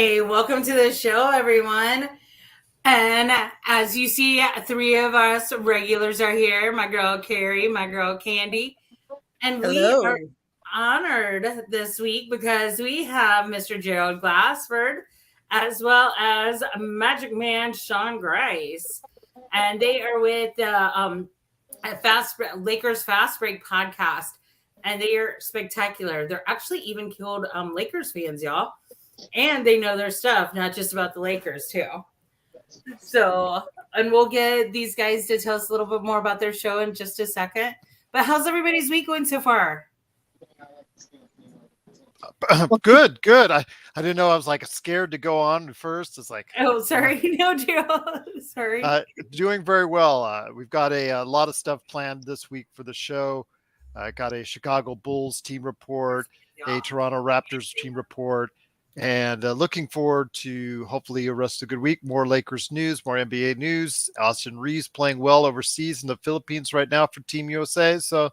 Hi, welcome to the show, everyone. And as you see, three of us regulars are here. My girl Carrie, my girl Candy, and we Hello. are honored this week because we have Mr. Gerald Glassford as well as Magic Man Sean Grice, and they are with Lakers Fast Break podcast, and they are spectacular. They're actually even killed Lakers fans, y'all, and they know their stuff, not just about the Lakers too. So, and we'll get these guys to tell us a little bit more about their show in just a second. But how's everybody's week going so far? Good. I didn't know. I was like scared to go on first. It's like, oh, sorry, no, Jill. Sorry. Doing very well. We've got a lot of stuff planned this week for the show. Got a Chicago Bulls team report, a Toronto Raptors team report, and looking forward to hopefully a rest of a good week. More Lakers news, more NBA news. Austin Reeves playing well overseas in the Philippines right now for Team USA. So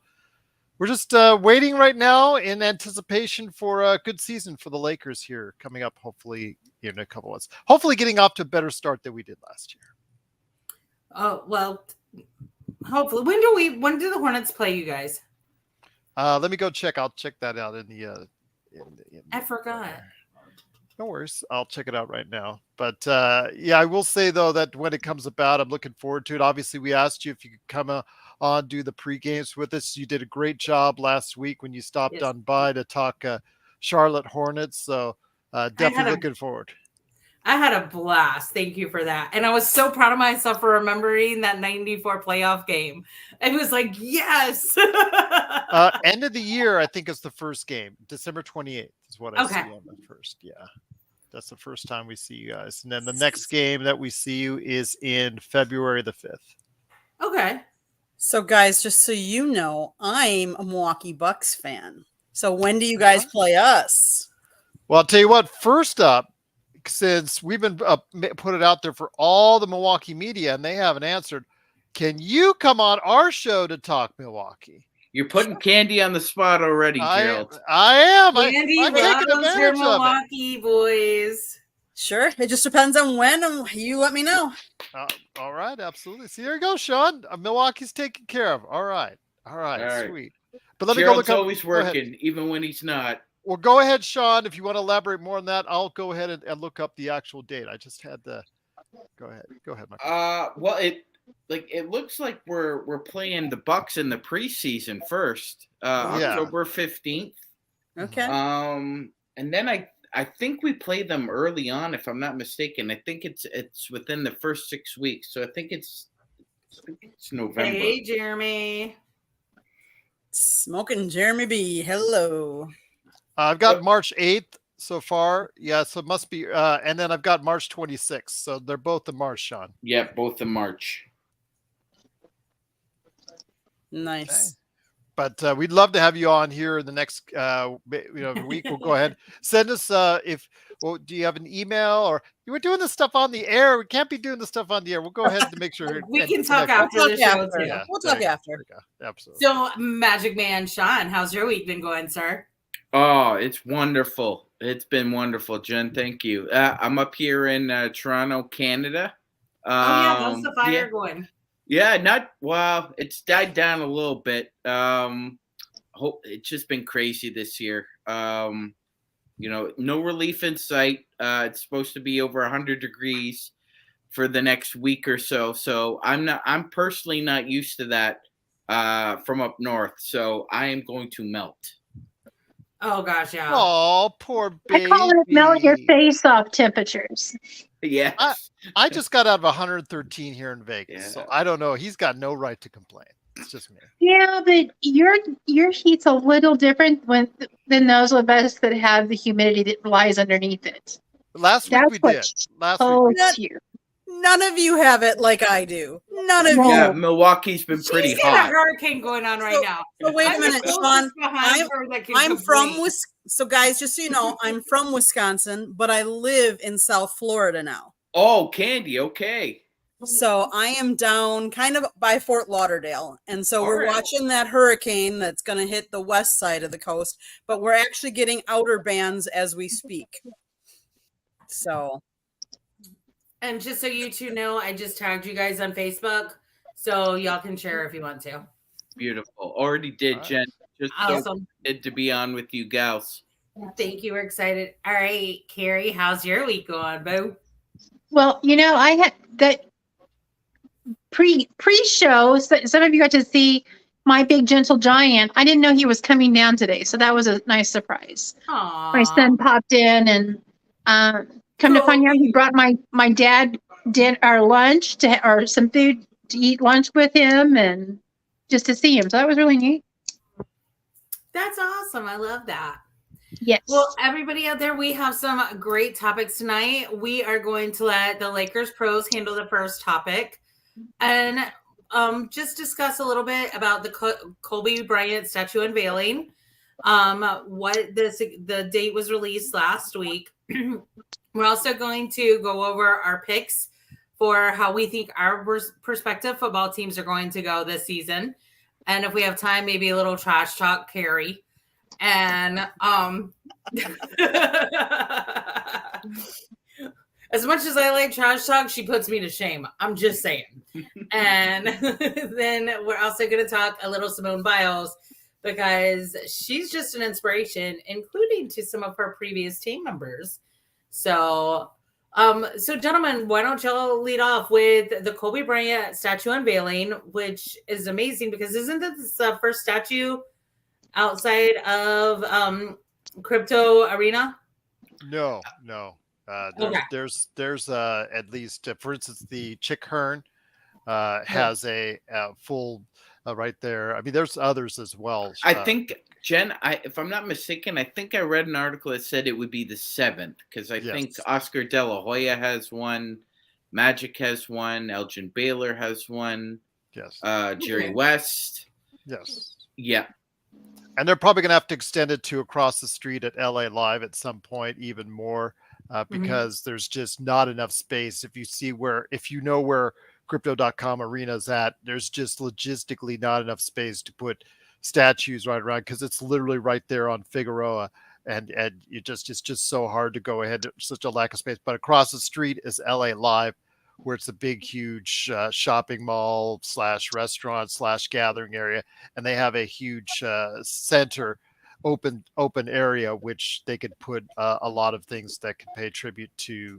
we're just waiting right now in anticipation for a good season for the Lakers here coming up, hopefully in a couple of months. Hopefully getting off to a better start than we did last year. Oh, well, hopefully. When do the Hornets play you guys? Let me go check. I'll check that out in the I forgot. No worries. I'll check it out right now. But yeah, I will say though that when it comes about, I'm looking forward to it. Obviously, we asked you if you could come on, do the pre-games with us. You did a great job last week when you stopped on by to talk Charlotte Hornets. So definitely looking forward. I had a blast. Thank you for that. And I was so proud of myself for remembering that 94 playoff game. I was like, yes. End of the year, I think is the first game. December 28th is what I see on the first. Yeah. That's the first time we see you guys. And then the next game that we see you is in February the 5th. Okay. So guys, just so you know, I'm a Milwaukee Bucks fan. So when do you guys play us? Well, I'll tell you what, first up, since we've been put it out there for all the Milwaukee media and they haven't answered, can you come on our show to talk Milwaukee? You're putting Candy on the spot already, Gerald. I am. Candy I'm taking advantage of Milwaukee boys. Sure. It just depends on when you let me know. All right. Absolutely. See, there you go, Sean. Milwaukee's taken care of. All right. Sweet. But let me go look up. Always working, even when he's not. Well, go ahead, Sean. If you want to elaborate more on that, I'll go ahead and look up the actual date. I just had the. Go ahead, Michael. Well, it looks like we're playing the Bucks in the preseason first, October 15th. Okay. And then I think we play them early on, if I'm not mistaken. I think it's within the first 6 weeks, so I think it's November. Hey, Jeremy. Smoking Jeremy B. Hello. I've got March 8th so far. Yeah, so it must be. And then I've got March 26th. So they're both in March, Sean. Yeah, both in March. Nice. Okay. But we'd love to have you on here in the next week. We'll go ahead. Send us do you have an email or you were doing this stuff on the air? We can't be doing this stuff on the air. We'll go ahead and make sure we can talk after the show too. Yeah, we'll talk after. Absolutely. So, Magic Man Sean, how's your week been going, sir? Oh, it's wonderful. It's been wonderful, Jen. Thank you. I'm up here in Toronto, Canada. How's the fire going? Yeah, it's died down a little bit. It's just been crazy this year. No relief in sight. It's supposed to be over 100 degrees for the next week or so. So I'm personally not used to that from up north. So I am going to melt. Oh gosh, yeah. Oh, poor baby. I call it melt your face off temperatures. Yeah. I just got out of 113 here in Vegas, so I don't know. He's got no right to complain. It's just me. Yeah, but your heat's a little different than those of us that have the humidity that lies underneath it. Last week we did. None of you have it like I do. None of you. Yeah, Milwaukee's been pretty She's hot. got a hurricane going on right now. So wait a minute, Sean. I'm from Wisconsin. So guys, just so you know, I'm from Wisconsin, but I live in South Florida now. Oh, Candy. Okay. So I am down kind of by Fort Lauderdale. And so we're watching that hurricane that's going to hit the west side of the coast, but we're actually getting outer bands as we speak. So, and just so you two know, I just tagged you guys on Facebook, so y'all can share if you want to. Beautiful. Already did, All right. Jen. Just Awesome. so excited to be on with you gals. Thank you. We're excited. All right, Carrie, how's your week going, boo? Well, I had that pre-show. Some of you got to see My Big Gentle Giant. I didn't know he was coming down today, so that was a nice surprise. Aww. My son popped in, and come to find out, he brought my dad did our lunch or some food to eat lunch with him, and just to see him. So that was really neat. That's awesome. I love that. Yes. Well, everybody out there, we have some great topics tonight. We are going to let the Lakers pros handle the first topic and just discuss a little bit about the Kobe Bryant statue unveiling. What the date was released last week. We're also going to go over our picks for how we think our prospective football teams are going to go this season. And if we have time, maybe a little trash talk, Carrie. And as much as I like trash talk, she puts me to shame. I'm just saying. And then we're also going to talk a little Simone Biles because she's just an inspiration, including to some of her previous team members. So gentlemen, why don't y'all lead off with the Kobe Bryant statue unveiling, which is amazing because isn't this the first statue outside of Crypto Arena? No. Okay. There's at least, for instance, the Chick Hearn has a full right there. I mean, there's others as well. I think, Jen, if I'm not mistaken, I think I read an article that said it would be the 7th because I think Oscar De La Hoya has one, Magic has one, Elgin Baylor has one. Yes. Jerry West. Yes. Yeah. And they're probably going to have to extend it to across the street at LA Live at some point, even more, because there's just not enough space. If you know where Crypto.com Arena is at, there's just logistically not enough space to put statues right around because it's literally right there on Figueroa. And it's just so hard to go ahead. Such a lack of space. But across the street is LA Live, where it's a big, huge shopping mall / restaurant / gathering area. And they have a huge center open area, which they could put a lot of things that can pay tribute to,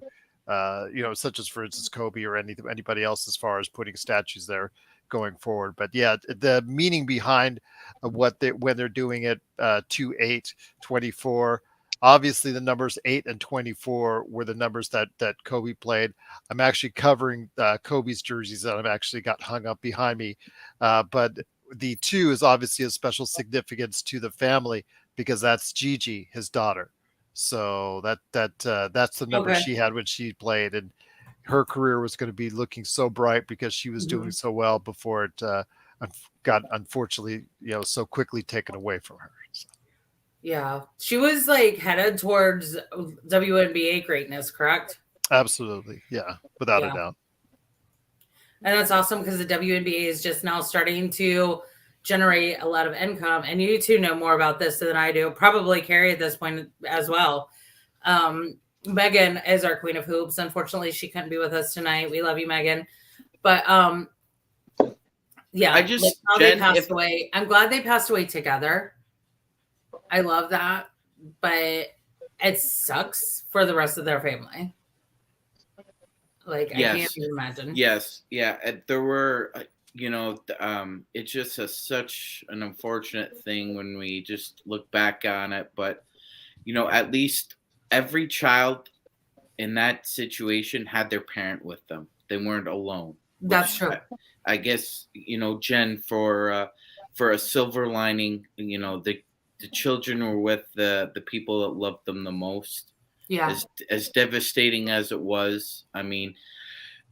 such as, for instance, Kobe or anybody else as far as putting statues there going forward. But yeah, the meaning behind when they're doing it 2/8/24. Obviously, the numbers 8 and 24 were the numbers that Kobe played. I'm actually covering Kobe's jerseys that I've actually got hung up behind me. But the 2 is obviously a special significance to the family because that's Gigi, his daughter. So that's the number she had when she played, and her career was going to be looking so bright because she was doing so well before it got unfortunately so quickly taken away from her. So. Yeah, she was headed towards WNBA greatness, correct? Absolutely, yeah, without a doubt. And that's awesome because the WNBA is just now starting to generate a lot of income. And you two know more about this than I do. Probably Carrie at this point as well. Megan is our queen of hoops. Unfortunately, she couldn't be with us tonight. We love you, Megan. But yeah, they passed away. I'm glad they passed away together. I love that, but it sucks for the rest of their family. I can't even imagine. Yes, yeah. There were, it's just such an unfortunate thing when we just look back on it. But, at least every child in that situation had their parent with them. They weren't alone. That's true. I guess, Jen, for a silver lining, the children were with the people that loved them the most. Yeah. As devastating as it was, I mean,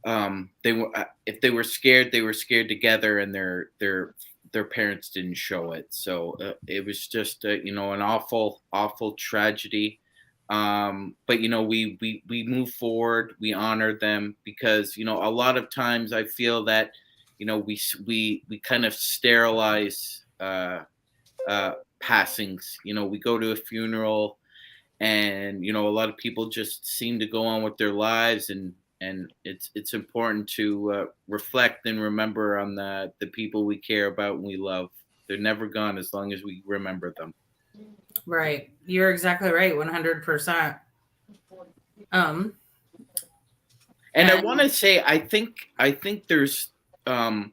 they were if they were scared together, and their parents didn't show it. So it was just an awful tragedy. But we move forward, we honor them because a lot of times I feel that we kind of sterilize passings. We go to a funeral and a lot of people just seem to go on with their lives, and it's important to reflect and remember on the people we care about and we love. They're never gone as long as we remember them. Right. You're exactly right. 100%. And I want to say, I think there's an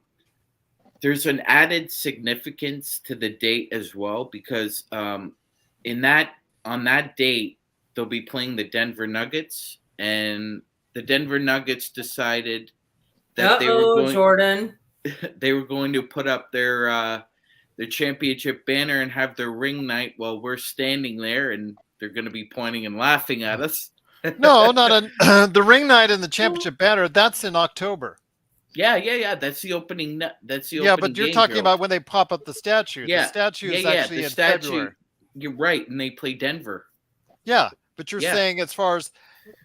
added significance to the date as well, because on that date they'll be playing the Denver Nuggets, and the Denver Nuggets decided that they were going to put up their championship banner and have their ring night while we're standing there, and they're going to be pointing and laughing at us. No, not the ring night and the championship banner. That's in October. Yeah. That's the opening. That's the opening. But you're talking about when they pop up the statue. Yeah. The statue is actually in February. You're right, and they play Denver. Yeah, but you're saying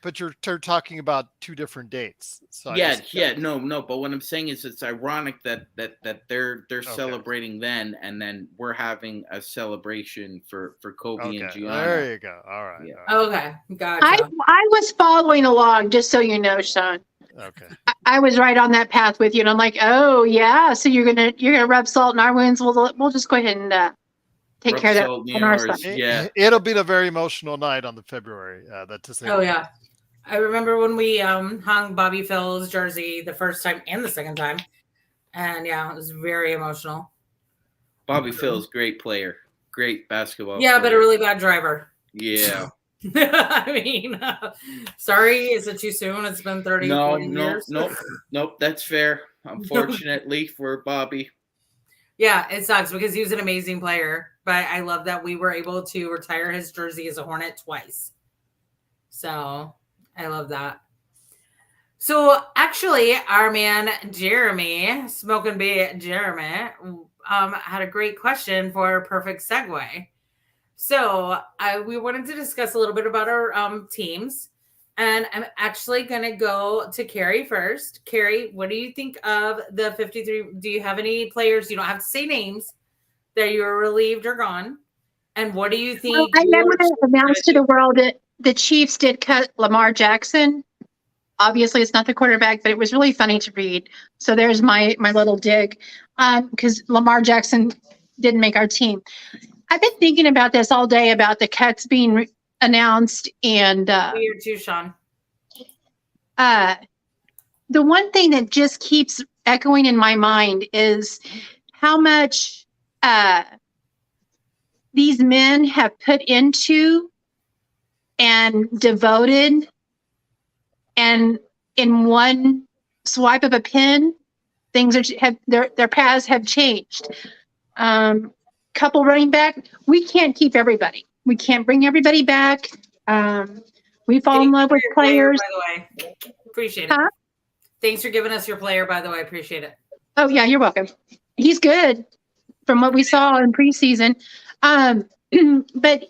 but you're talking about two different dates. So no. But what I'm saying is, it's ironic that they're celebrating then, and then we're having a celebration for Kobe and Gianna. There you go. All right. Yeah. All right. Okay, gotcha. I was following along, just so you know, Sean. Okay. I was right on that path with you, and I'm like, oh yeah, so you're gonna rub salt in our wounds. We'll just go ahead and take care of that on our side. Yeah, it'll be a very emotional night on the February. Yeah, I remember when we hung Bobby Phil's jersey the first time and the second time, and it was very emotional. Bobby Phil's great player, great basketball. Yeah, player. but a really bad driver. Yeah. I mean, sorry, is it too soon? It's been 40 years. Nope. That's fair. Unfortunately for Bobby. Yeah, it sucks because he was an amazing player, but I love that we were able to retire his jersey as a Hornet twice. So I love that. So actually, our man Jeremy, Smoking Bee Jeremy, had a great question for a perfect segue. So we wanted to discuss a little bit about our teams, and I'm actually going to go to Carrie first. Carrie, what do you think of the 53? Do you have any players? You don't have to say names that you were relieved or gone. And what do you think? Well, I never announced to the world that the Chiefs did cut Lamar Jackson. Obviously, it's not the quarterback, but it was really funny to read. So there's my little dig, because Lamar Jackson didn't make our team. I've been thinking about this all day about the cuts being announced, and you too, Sean. The one thing that just keeps echoing in my mind is how much these men have put into and devoted, and in one swipe of a pen, things their paths have changed. Couple running back, we can't keep everybody. We can't bring everybody back. We fall in love with players. By the way, appreciate it. Thanks for giving us your player, by the way. Appreciate it. Oh yeah, you're welcome. He's good from what we saw in preseason. But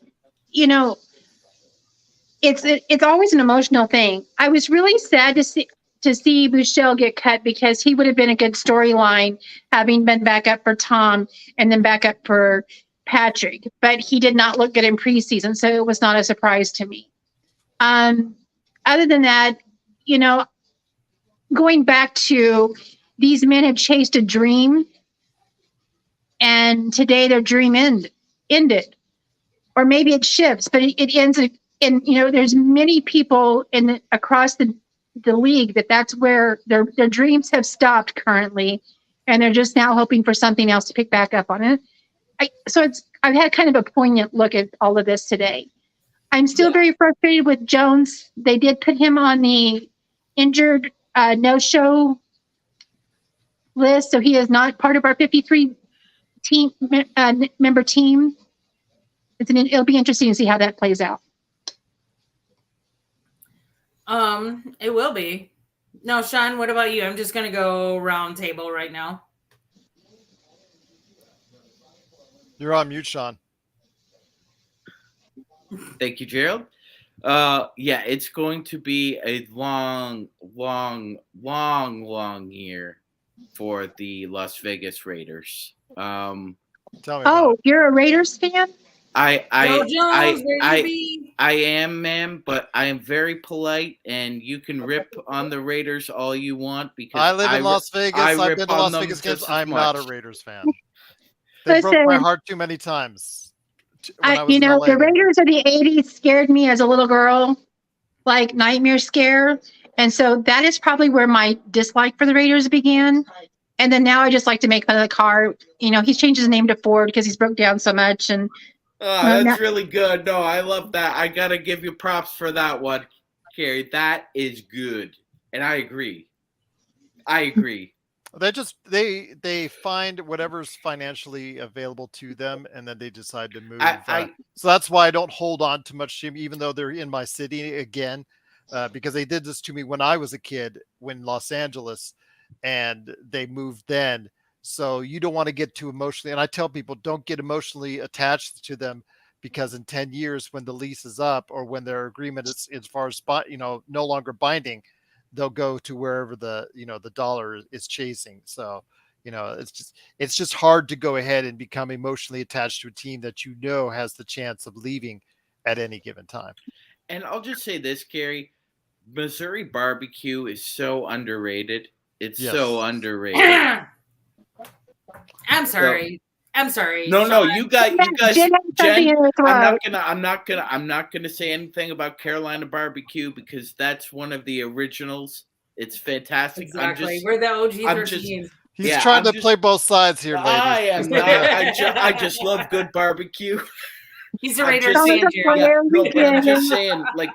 it's always an emotional thing. I was really sad to see Bouchel get cut, because he would have been a good storyline, having been back up for Tom and then back up for Patrick. But he did not look good in preseason, so it was not a surprise to me. Other than that, going back to these men have chased a dream, and today their dream ended. Or maybe it shifts, but it ends in, there's many people across the league that's where their dreams have stopped currently, and they're just now hoping for something else to pick back up on it. I've had kind of a poignant look at all of this today. I'm still very frustrated with Jones. They did put him on the injured no-show list, so he is not part of our 53 member team. It'll be interesting to see how that plays out. It will be. No, Sean, what about you? I'm just going to go round table right now. You're on mute, Sean. Thank you, Gerald. It's going to be a long year for the Las Vegas Raiders. Tell me about it. You're a Raiders fan? Joe Jones, where I you be? I am, ma'am, but I am very polite, and you can rip on the Raiders all you want because I live in Las I Vegas. I've rip been to on Las them Vegas games. just as I'm not a much. Raiders fan. They broke my heart too many times when I was in LA. The Raiders of the 80s scared me as a little girl, like nightmare scare. And so that is probably where my dislike for the Raiders began. And then now I just like to make fun of the car. He's changed his name to Ford because he's broke down so much. And Oh, that's really good. No, I love that. I gotta give you props for that one, Carrie. That is good, and I agree. They find whatever's financially available to them, and then they decide to move. So that's why I don't hold on too much to them, even though they're in my city again, because they did this to me when I was a kid, when Los Angeles, and they moved then. So you don't want to get too emotionally. And I tell people, don't get emotionally attached to them, because in 10 years, when the lease is up or when their agreement is, as far as no longer binding, they'll go to wherever the dollar is chasing. So, it's just hard to go ahead and become emotionally attached to a team that has the chance of leaving at any given time. And I'll just say this, Carrie, Missouri barbecue is so underrated. It's so underrated. I'm sorry. No, you guys, Jen, I'm not gonna say anything about Carolina barbecue because that's one of the originals. It's fantastic. Exactly. We're the OG13s. He's trying to play both sides here, ladies. I am not. I just love good barbecue. He's a Raiders fan, I'm just saying, like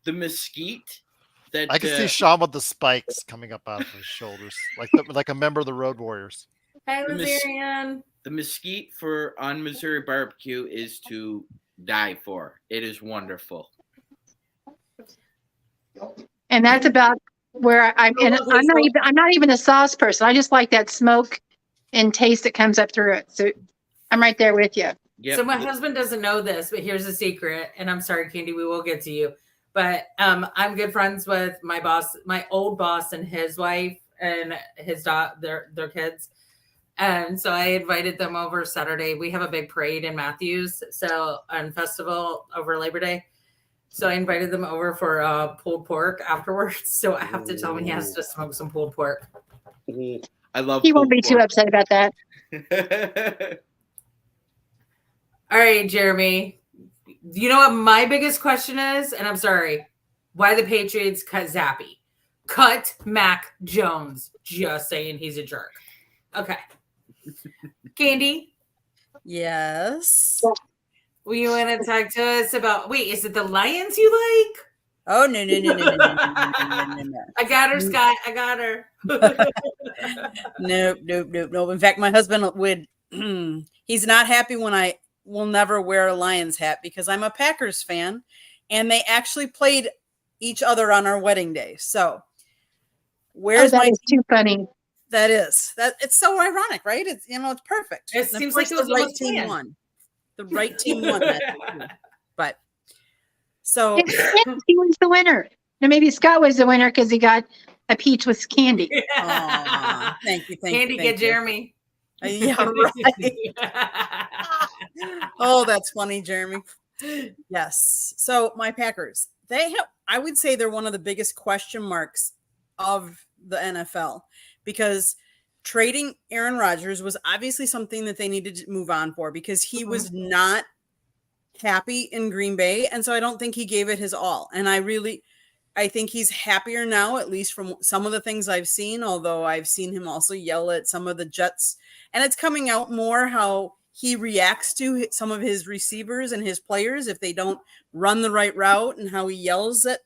the mesquite. That I can see Sean with the spikes coming up out of his shoulders, like a member of the Road Warriors. Hey, Lazarian. The mesquite on Missouri barbecue is to die for. It is wonderful. And that's about where I'm not even a sauce person. I just like that smoke and taste that comes up through it. So I'm right there with you. Yep. So my husband doesn't know this, but here's a secret. And I'm sorry, Candy, we will get to you. But I'm good friends with my boss, my old boss, and his wife and his their kids. And so I invited them over Saturday. We have a big parade in Matthews, and festival over Labor Day. So I invited them over for pulled pork afterwards. So I have to tell him he has to smoke some pulled pork. I love. He won't be too upset about that. All right, Jeremy. You know what my biggest question is? And I'm sorry. Why the Patriots cut Zappy? Cut Mac Jones. Just saying he's a jerk. Okay. Candy? Yes. Will you want to talk to us about, wait, is it the Lions you like? Oh, no. I got her, Scott. I got her. Nope. In fact, my husband he's not happy when I will never wear a Lions hat because I'm a Packers fan and they actually played each other on our wedding day. So where's that is too funny. That is it's so ironic, right? It's it's perfect. It seems like it was the right team won. The right team won that. But so he was the winner. Now maybe Scott was the winner because he got a peach with candy. Aww, thank you. Candy, get Jeremy. Yeah, right. Oh, that's funny, Jeremy. Yes. So my Packers, I would say they're one of the biggest question marks of the NFL because trading Aaron Rodgers was obviously something that they needed to move on for because he was not happy in Green Bay. And so I don't think he gave it his all. And I think he's happier now, at least from some of the things I've seen, although I've seen him also yell at some of the Jets. And it's coming out more how he reacts to some of his receivers and his players if they don't run the right route and how he yells at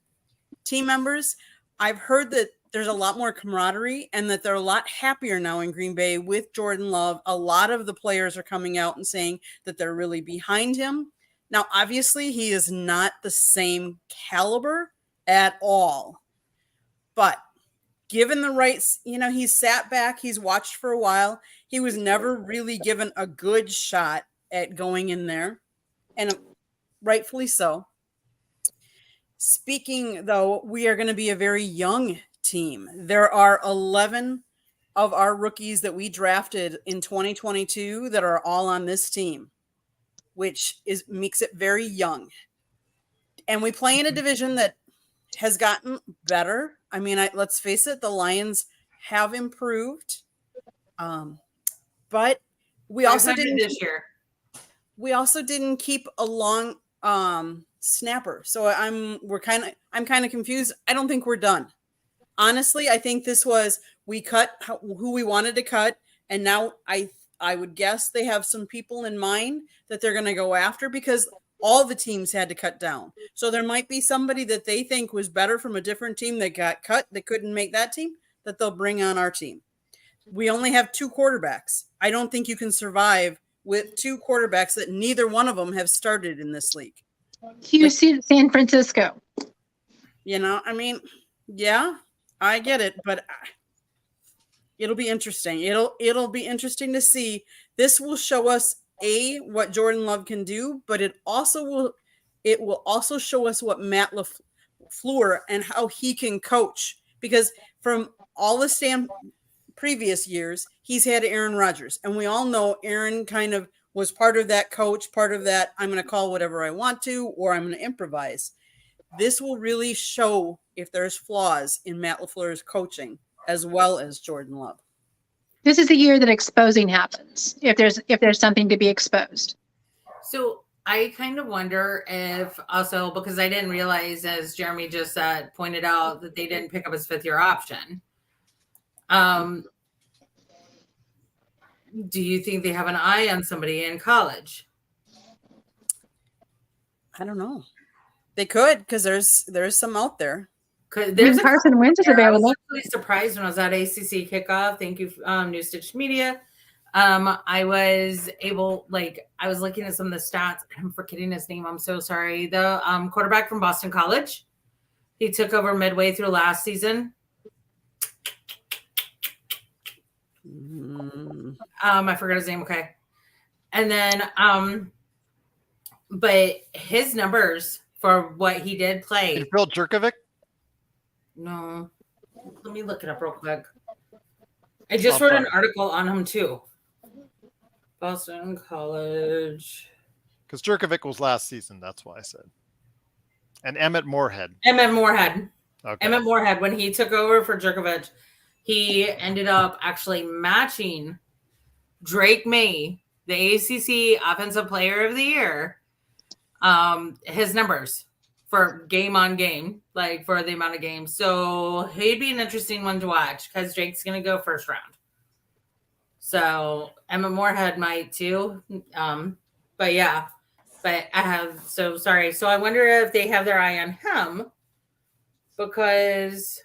team members. I've heard that there's a lot more camaraderie and that they're a lot happier now in Green Bay with Jordan Love. A lot of the players are coming out and saying that they're really behind him. Now, obviously, he is not the same caliber at all. But given the rights, he's sat back, he's watched for a while. He was never really given a good shot at going in there, and rightfully so. Speaking, though, we are going to be a very young team. There are 11 of our rookies that we drafted in 2022 that are all on this team. which makes it very young. And we play in a division that has gotten better. I mean, let's face it, the Lions have improved. But we also didn't this year. We also didn't keep a long snapper. So I'm kind of confused. I don't think we're done. Honestly, I think this was we cut who we wanted to cut, and now I would guess they have some people in mind that they're going to go after, because all the teams had to cut down. So there might be somebody that they think was better from a different team that got cut that couldn't make that team, that they'll bring on our team. We only have 2 quarterbacks. I don't think you can survive with 2 quarterbacks that neither one of them have started in this league. QC San Francisco. You know, I mean, yeah, I get it, but it'll be interesting. It'll be interesting to see. This will show us what Jordan Love can do, but it will also show us what Matt LaFleur and how he can coach, because from all the previous years, he's had Aaron Rodgers, and we all know Aaron kind of was part of that coach, part of that I'm going to call whatever I want to, or I'm going to improvise. This will really show if there's flaws in Matt LaFleur's coaching as well as Jordan Love. This is the year that exposing happens, if there's something to be exposed. So I kind of wonder if also, because I didn't realize, as Jeremy just pointed out, that they didn't pick up his 5th-year option. Do you think they have an eye on somebody in college? I don't know. They could, because there's some out there. There's Carson Wentz is available. I was really surprised when I was at ACC kickoff. Thank you, New Stitch Media. I was looking at some of the stats. I'm forgetting his name. I'm so sorry. The quarterback from Boston College. He took over midway through last season. I forgot his name. Okay. And then, but his numbers for what he did play. And Phil Jerkovic? No. Let me look it up real quick. I just wrote an article on him too. Boston College. Because Jerkovic was last season. That's why I said. And Emmett Moorhead. Okay. Emmett Moorhead, when he took over for Jerkovic, he ended up actually matching Drake May, the ACC Offensive Player of the Year, his numbers for game on game, like for the amount of games. So he'd be an interesting one to watch, because Drake's going to go first round. So Emmett Moorhead might too. But yeah, sorry. So I wonder if they have their eye on him, because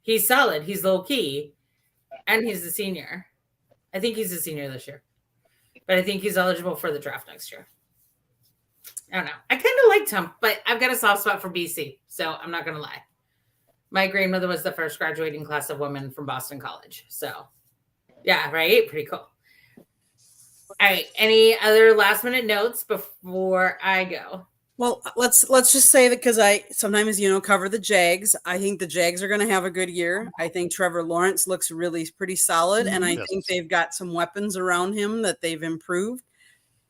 he's solid. He's low key, and he's a senior. I think he's a senior this year, but I think he's eligible for the draft next year. I don't know. I kind of liked him, but I've got a soft spot for BC, so I'm not going to lie. My grandmother was the first graduating class of women from Boston College. So, yeah, right? Pretty cool. All right. Any other last minute notes before I go? Well, let's just say that, because I sometimes, cover the Jags. I think the Jags are going to have a good year. I think Trevor Lawrence looks really pretty solid, and I think they've got some weapons around him that they've improved.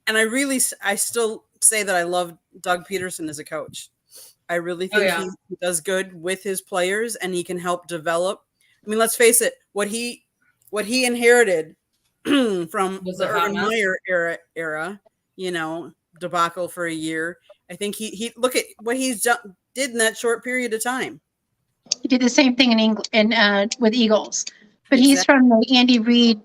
And I still say that I love Doug Peterson as a coach. I really think he does good with his players, and he can help develop. I mean, let's face it, what he inherited from the Urban Meyer era, debacle for a year. I think he look at what he's did in that short period of time. He did the same thing in England and with Eagles, but he's from the Andy Reid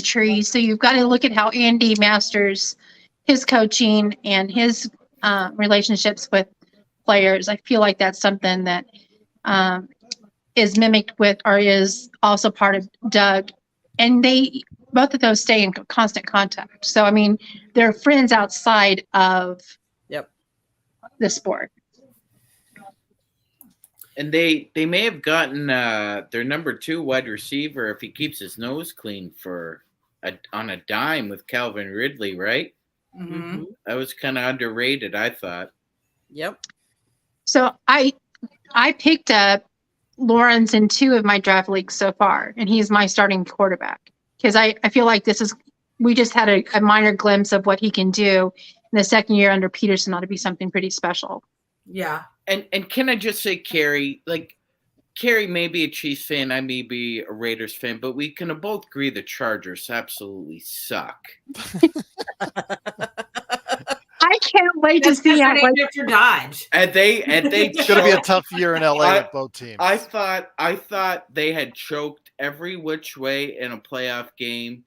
tree. So you've got to look at how Andy masters his coaching and his relationships with players. I feel like that's something that is mimicked with, or is also part of Doug, and both of those stay in constant contact. So, I mean, they're friends outside of the sport. And they may have gotten their number 2 wide receiver, if he keeps his nose clean, on a dime with Calvin Ridley, right? Mm-hmm. That was kind of underrated, I thought. Yep. So I picked up Lawrence in 2 of my draft leagues so far, and he's my starting quarterback, because I feel like this is we just had a minor glimpse of what he can do. In the second year under Peterson ought to be something pretty special. Yeah. And can I just say, Carrie, Carrie may be a Chiefs fan, I may be a Raiders fan, but we can both agree the Chargers absolutely suck. I can't wait to see how. Victor Dodge. And they It's going to be a tough year in LA with both teams. I thought they had choked every which way in a playoff game,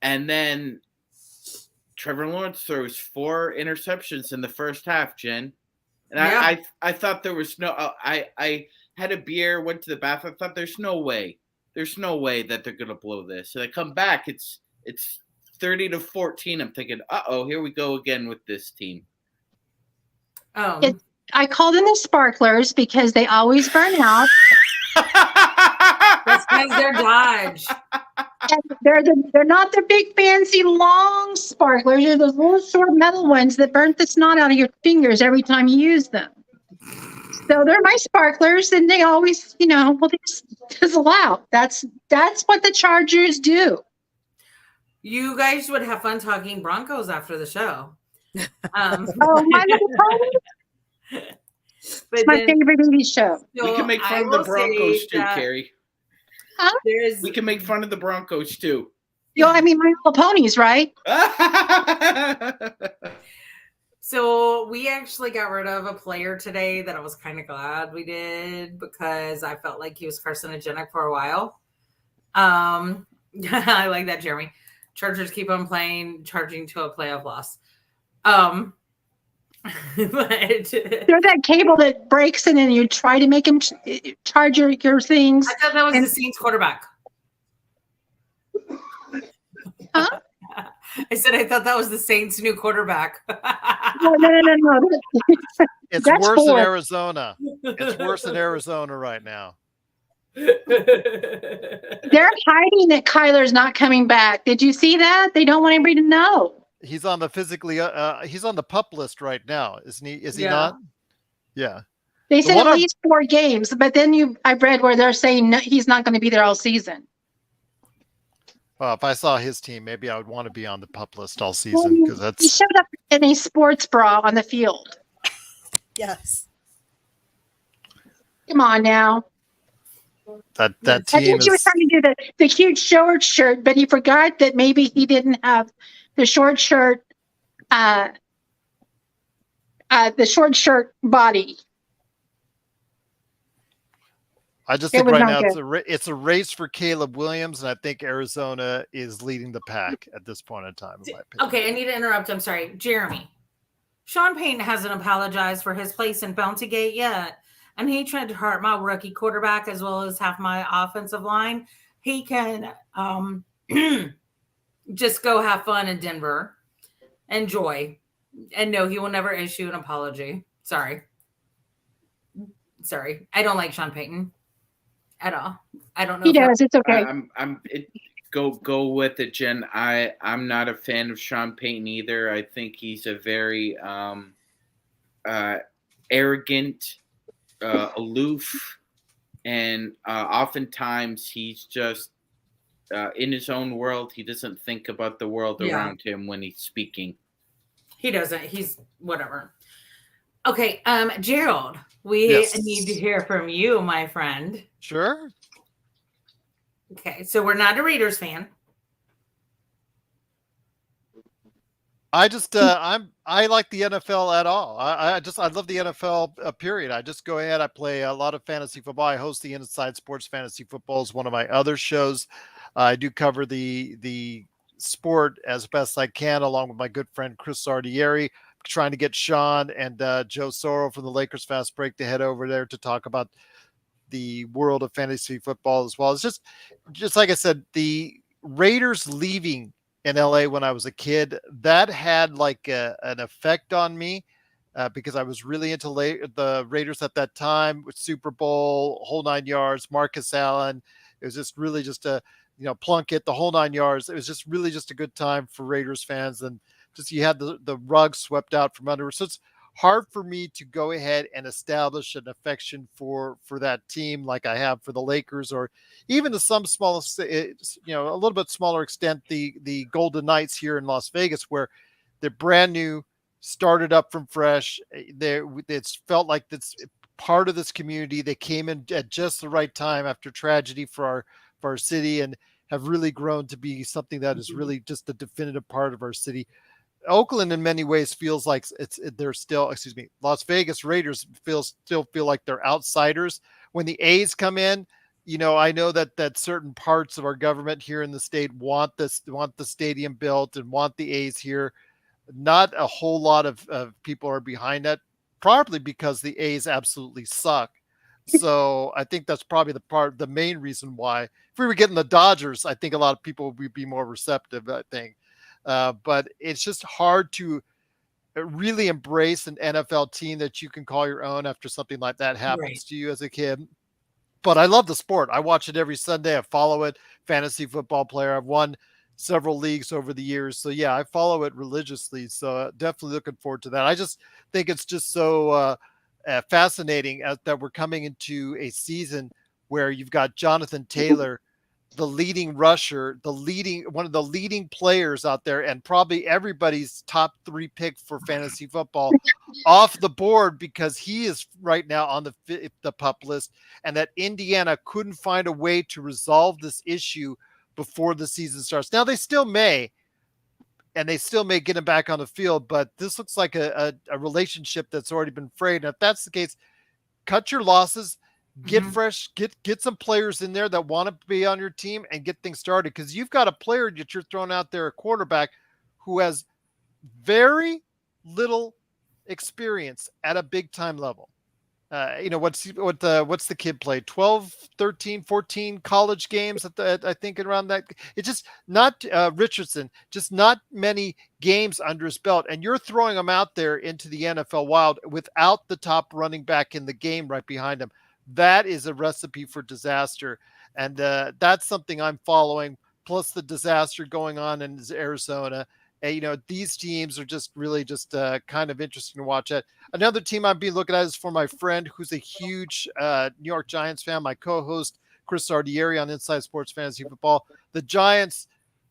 and then Trevor Lawrence throws 4 interceptions in the first half, Jen. And Yeah. I thought there was no. I had a beer, went to the bathroom. I thought there's no way that they're gonna blow this. So they come back. It's 30-14. I'm thinking, here we go again with this team. I call them the sparklers because they always burn out. That's because they're Dodge. And they're not the big fancy long sparklers. They're those little short metal ones that burn the snot out of your fingers every time you use them. So they're my sparklers, and they always, they just fizzle out. That's what the Chargers do. You guys would have fun talking Broncos after the show. My Little Pony. It's my favorite movie show. We can make fun of the Broncos too, Carrie. Huh? We can make fun of the Broncos too. My Little Ponies, right? So we actually got rid of a player today that I was kind of glad we did because I felt like he was carcinogenic for a while. I like that, Jeremy. Chargers keep on playing, charging to a playoff loss. But they're that cable that breaks and then you try to make him charge your things. I thought that was the Saints quarterback. Huh? I said I thought that was the Saints' new quarterback. No. It's That's worse in four. Arizona. It's worse in Arizona right now. They're hiding that Kyler's not coming back. Did you see that? They don't want anybody to know. He's on the he's on the PUP list right now, isn't he? Is he Yeah. not? Yeah. They said one at of- least 4 games, but then I've read where they're saying no, he's not going to be there all season. Well, if I saw his team, maybe I would want to be on the PUP list all season because He that's showed up in a sports bra on the field. Yes. Come on now. that I team think he was is. trying to do the cute short shirt, but he forgot that maybe he didn't have the short shirt, the short shirt body. I just It think was right not now it's a race for Caleb Williams, and I think Arizona is leading the pack at this point in time. In my opinion. Okay, I need to interrupt. I'm sorry. Jeremy. Sean Payton hasn't apologized for his place in Bountygate yet. And he tried to hurt my rookie quarterback as well as half my offensive line. He can just go have fun in Denver. Enjoy. And no, he will never issue an apology. Sorry. I don't like Sean Payton at all. I don't know. He does. It's okay. Go with it, Jen. I'm not a fan of Sean Payton either. I think he's a very arrogant, aloof, and oftentimes he's just in his own world. He doesn't think about the world around him when he's speaking. He doesn't. He's whatever. Okay, Gerald, we Yes. need to hear from you, my friend. Sure. Okay, so we're not a Raiders fan. I just I like the NFL at all. I love the NFL period. I just go ahead. I play a lot of fantasy football. I host the Inside Sports Fantasy Football is one of my other shows. I do cover the sport as best I can, along with my good friend Chris Sardieri. Trying to get Sean and Joe Soro from the Lakers Fast Break to head over there to talk about the world of fantasy football as well. It's just like I said, the Raiders leaving in LA when I was a kid, that had like an effect on me because I was really into the Raiders at that time with Super Bowl, whole 9 yards, Marcus Allen. It was just really just Plunkett, the whole 9 yards. It was just really just a good time for Raiders fans. And just you had the rug swept out from under. So it's hard for me to go ahead and establish an affection for that team like I have for the Lakers, or even to some small, a little bit smaller extent, the Golden Knights here in Las Vegas, where they're brand new, started up from fresh. It's felt like it's part of this community. They came in at just the right time after tragedy for our city, and have really grown to be something that is really just a definitive part of our city. Oakland in many ways feels like they're still, Las Vegas Raiders still feel like they're outsiders. When the A's come in, I know that certain parts of our government here in the state want the stadium built and want the A's here. Not a whole lot of people are behind that, probably because the A's absolutely suck. So I think that's probably the main reason why. If we were getting the Dodgers, I think a lot of people would be more receptive, I think. But it's just hard to really embrace an NFL team that you can call your own after something like that happens to you as a kid. But I love the sport. I watch it every Sunday. I follow it. Fantasy football player. I've won several leagues over the years. So yeah, I follow it religiously. So definitely looking forward to that. I just think it's just so fascinating that we're coming into a season where you've got Jonathan Taylor, the leading rusher, one of the leading players out there, and probably everybody's top 3 pick for fantasy football off the board because he is right now on the PUP list, and that Indiana couldn't find a way to resolve this issue before the season starts. Now they still may get him back on the field, but this looks like a relationship that's already been frayed. And if that's the case, cut your losses, get fresh, get some players in there that want to be on your team and get things started. Because you've got a player that you're throwing out there, a quarterback who has very little experience at a big time level. What's the kid play? 12, 13, 14 college games I think around that. It's just not Richardson, just not many games under his belt. And you're throwing him out there into the NFL wild without the top running back in the game right behind him. That is a recipe for disaster. And that's something I'm following, plus the disaster going on in Arizona. And, these teams are just really just kind of interesting to watch at. Another team I'd be looking at is for my friend who's a huge New York Giants fan, my co-host Chris Ardieri on Inside Sports Fantasy Football. The Giants,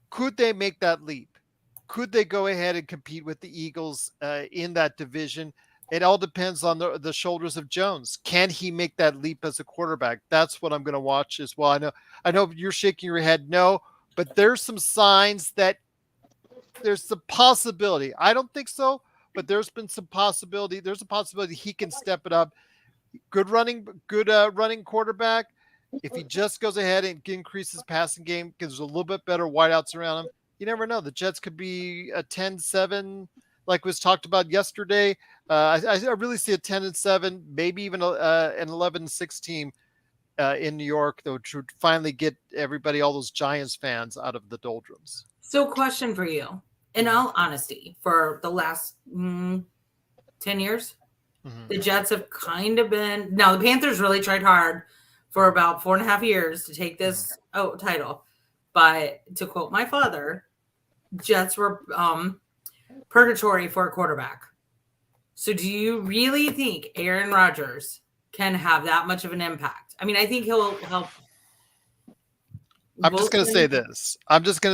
could they make that leap? Could they go ahead and compete with the Eagles in that division? It all depends on the shoulders of Jones. Can he make that leap as a quarterback? That's what I'm going to watch as well. I know you're shaking your head no, but there's some signs that there's the possibility. I don't think so, but there's been some possibility. There's a possibility he can step it up. Good running quarterback. If he just goes ahead and increases passing game, gives a little bit better wideouts around him, you never know. The Jets could be a 10-7, like was talked about yesterday. I really see a 10-7, maybe even an 11-6 team in New York, though, to finally get everybody, all those Giants fans, out of the doldrums. So, question for you. In all honesty, for the last 10 years, the Jets have kind of been. Now, the Panthers really tried hard for about 4.5 years to take this title. But to quote my father, Jets were purgatory for a quarterback. So, do you really think Aaron Rodgers can have that much of an impact? I mean, I think he'll help. I'm just going to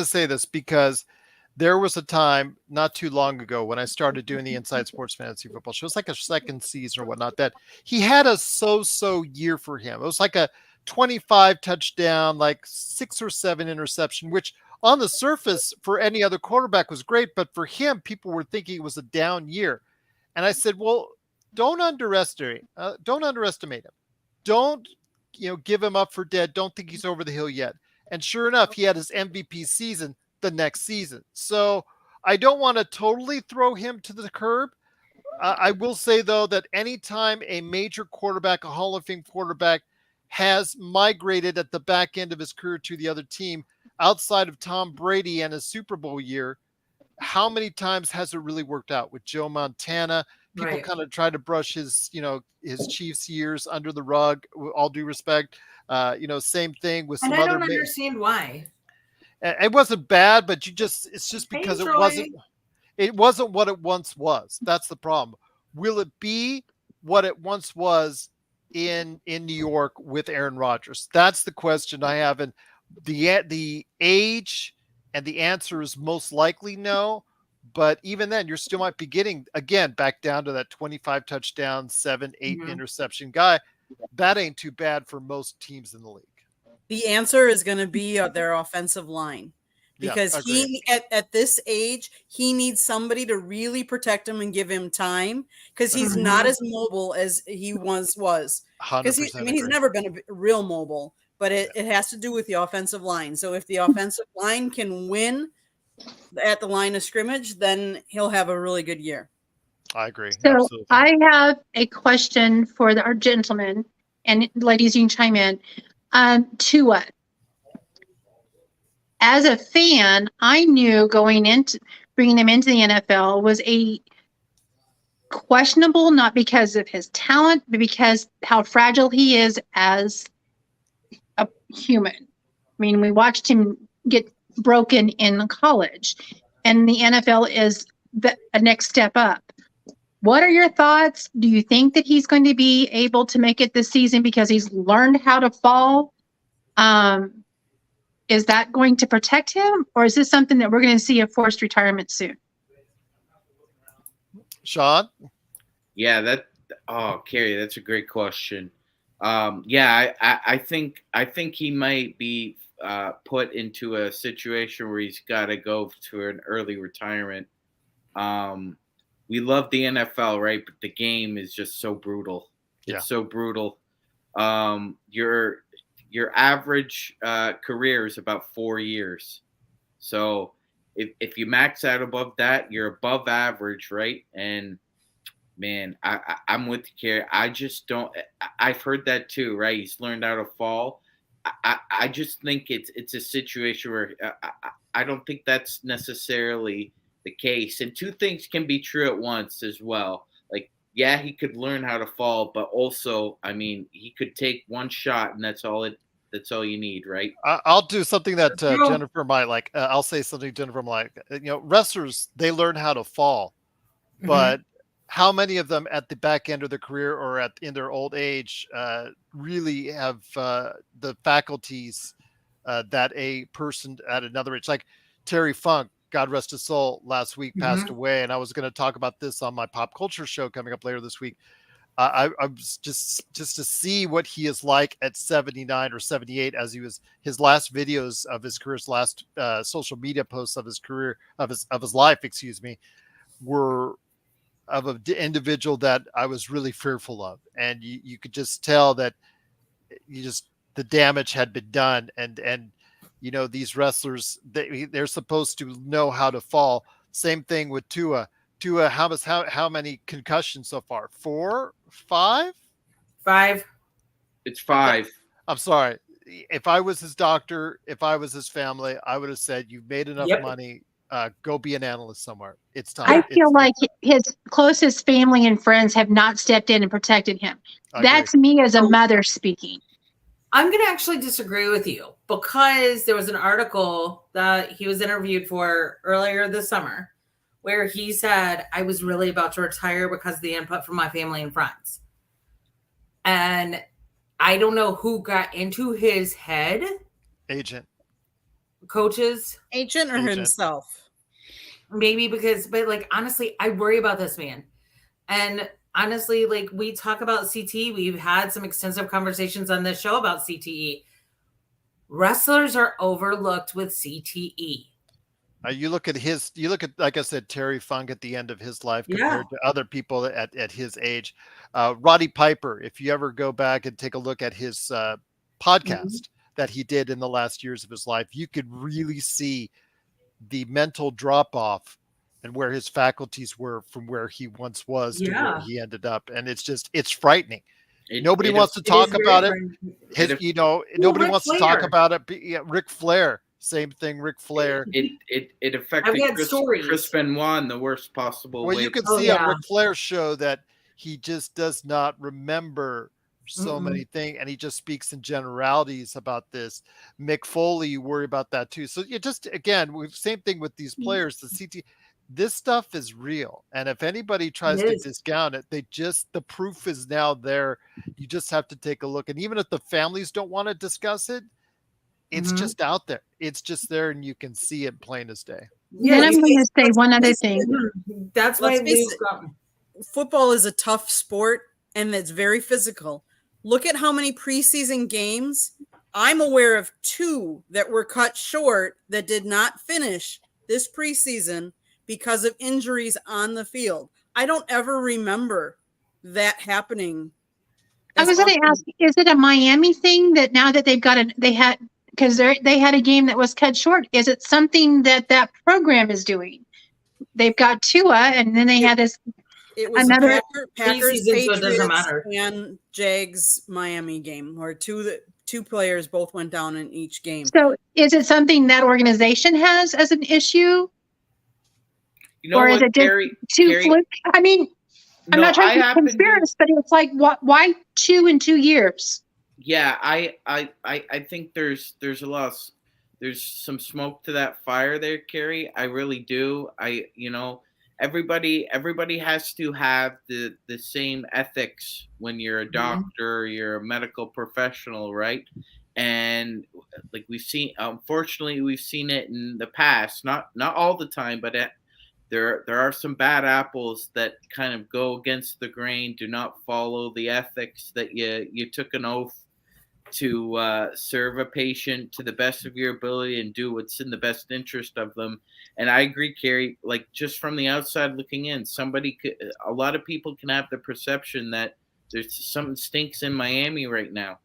say this because there was a time not too long ago when I started doing the Inside Sports Fantasy Football show. It was like a second season or whatnot, that he had a so-so year for him. It was like a 25 touchdown, like 6 or 7 interception, which on the surface for any other quarterback was great. But for him, people were thinking it was a down year. And I said, well, don't underestimate him. Don't, give him up for dead. Don't think he's over the hill yet. And sure enough, he had his MVP season the next season. So I don't want to totally throw him to the curb. I will say, though, that anytime a major quarterback, a Hall of Fame quarterback, has migrated at the back end of his career to the other team, outside of Tom Brady and his Super Bowl year, how many times has it really worked out? With Joe Montana, people kind of try to brush his Chiefs years under the rug, with all due respect. Same thing with some other. And I don't understand why. It wasn't bad, but it's just because it wasn't what it once was. That's the problem. will it be what it once was in New York with Aaron Rodgers? That's the question I have. And the age and the answer is most likely no. But even then, you still might be getting, again, back down to that 25 touchdown, 7, 8 interception guy. That ain't too bad for most teams in the league. The answer is going to be their offensive line. Because he at this age, he needs somebody to really protect him and give him time, because he's not as mobile as he once was. Because he's never been a real mobile, but it has to do with the offensive line. So if the offensive line can win at the line of scrimmage, then he'll have a really good year. I agree. So absolutely. I have a question for our gentlemen, and ladies, you can chime in. Tua. As a fan, I knew going into bringing him into the NFL was a questionable, not because of his talent, but because how fragile he is as a human. I mean, we watched him get broken in college, and the NFL is a next step up. What are your thoughts? Do you think that he's going to be able to make it this season because he's learned how to fall? Is that going to protect him, or is this something that we're going to see a forced retirement soon? Sean? Yeah, Carrie, that's a great question. I think he might be put into a situation where he's got to go to an early retirement. We love the NFL, right? But the game is just so brutal. It's so brutal. Your average career is about 4 years. So if you max out above that, you're above average, right? And man, I'm with you, Carrie. I just don't. I've heard that too, right? He's learned how to fall. I just think it's a situation where I don't think that's necessarily the case. And two things can be true at once as well. Like, yeah, he could learn how to fall, but also, I mean, he could take one shot, and that's all you need, right? I'll do something that Jennifer might like. I'll say something Jennifer might like. Wrestlers, they learn how to fall, but how many of them at the back end of their career or in their old age really have the faculties that a person at another age, like Terry Funk, God rest his soul, last week passed away. And I was going to talk about this on my pop culture show coming up later this week. I was just to see what he is like at 79 or 78, as he was his last videos of his career, his last social media posts of his career, of his life, were of an individual that I was really fearful of. And you could just tell that the damage had been done. And these wrestlers, they're supposed to know how to fall. Same thing with Tua. Tua, how many concussions so far? 4, 5? 5. It's 5. I'm sorry. If I was his doctor, if I was his family, I would have said, "You've made enough money. Go be an analyst somewhere. It's time." I feel like his closest family and friends have not stepped in and protected him. That's me as a mother speaking. I'm going to actually disagree with you, because there was an article that he was interviewed for earlier this summer where he said, I was really about to retire because of the input from my family and friends. And I don't know who got into his head. Agent. Coaches. Agent or himself. Maybe but like, honestly, I worry about this man. And honestly, like, we talk about CTE. We've had some extensive conversations on this show about CTE. Wrestlers are overlooked with CTE. You look at, like I said, Terry Funk at the end of his life compared to other people at his age. Roddy Piper, if you ever go back and take a look at his podcast that he did in the last years of his life, you could really see the mental drop off and where his faculties were from where he once was to where he ended up. And it's frightening. Nobody wants to talk about it. Nobody wants to talk about it. Ric Flair. Same thing, Ric Flair. It affected Chris Benoit in the worst possible way. Well, you can see on Ric Flair's show that he just does not remember so many things, and he just speaks in generalities about this. Mick Foley, you worry about that too. So you just, again, same thing with these players. The CT, this stuff is real. And if anybody tries It to is. discount it, the proof is now there. You just have to take a look. And even if the families don't want to discuss it, it's Mhm. just out there. It's just there and you can see it plain as day. Yeah, Then I'm you- going to say let's one other face thing. that's why Let's face we've it. got. Football is a tough sport and it's very physical. Look at how many preseason games. I'm aware of 2 that were cut short that did not finish this preseason because of injuries on the field. I don't ever remember that happening. I as was going to often. ask, is it a Miami thing that now that they've got because they had a game that was cut short, is it something that program is doing? They've got Tua, and then they had this It was another Packers, Preseason, so it doesn't Patriots, matter. and Jags Miami game, where two players both went down in each game. So is it something that organization has as an issue? You know Or is what, it just Carrie? too Carrie, fluke? I mean, I'm no, not trying I to be happen to. conspiracy, but it's like, why 2 in 2 years? Yeah, I think there's a lot of, there's some smoke to that fire there, Carrie. I really do. Everybody has to have the same ethics when you're a doctor, you're a medical professional, right? And like unfortunately we've seen it in the past, not all the time, but there are some bad apples that kind of go against the grain, do not follow the ethics that you took an oath to serve a patient to the best of your ability and do what's in the best interest of them. And I agree, Carrie, like just from the outside looking in, a lot of people can have the perception that there's something stinks in Miami right now.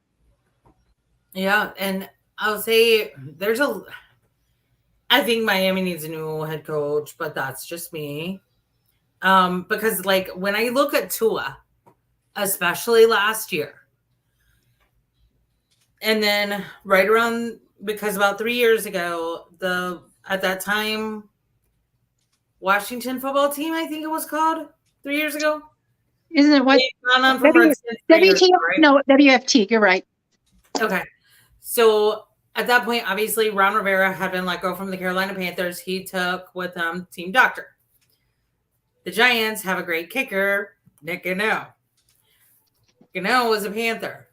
Yeah, and I'll say I think Miami needs a new head coach, but that's just me. Because like when I look at Tua, especially last year, and then right around, because about 3 years ago, at that time Washington football team, I think it was called 3 years ago. Isn't it what They've gone on from Redskins 3 years WTF? ago, right? No, WFT. You're right. Okay. So at that point, obviously, Ron Rivera had been let go from the Carolina Panthers. He took with him Team Doctor. The Giants have a great kicker, Nick Gano. Gano was a Panther.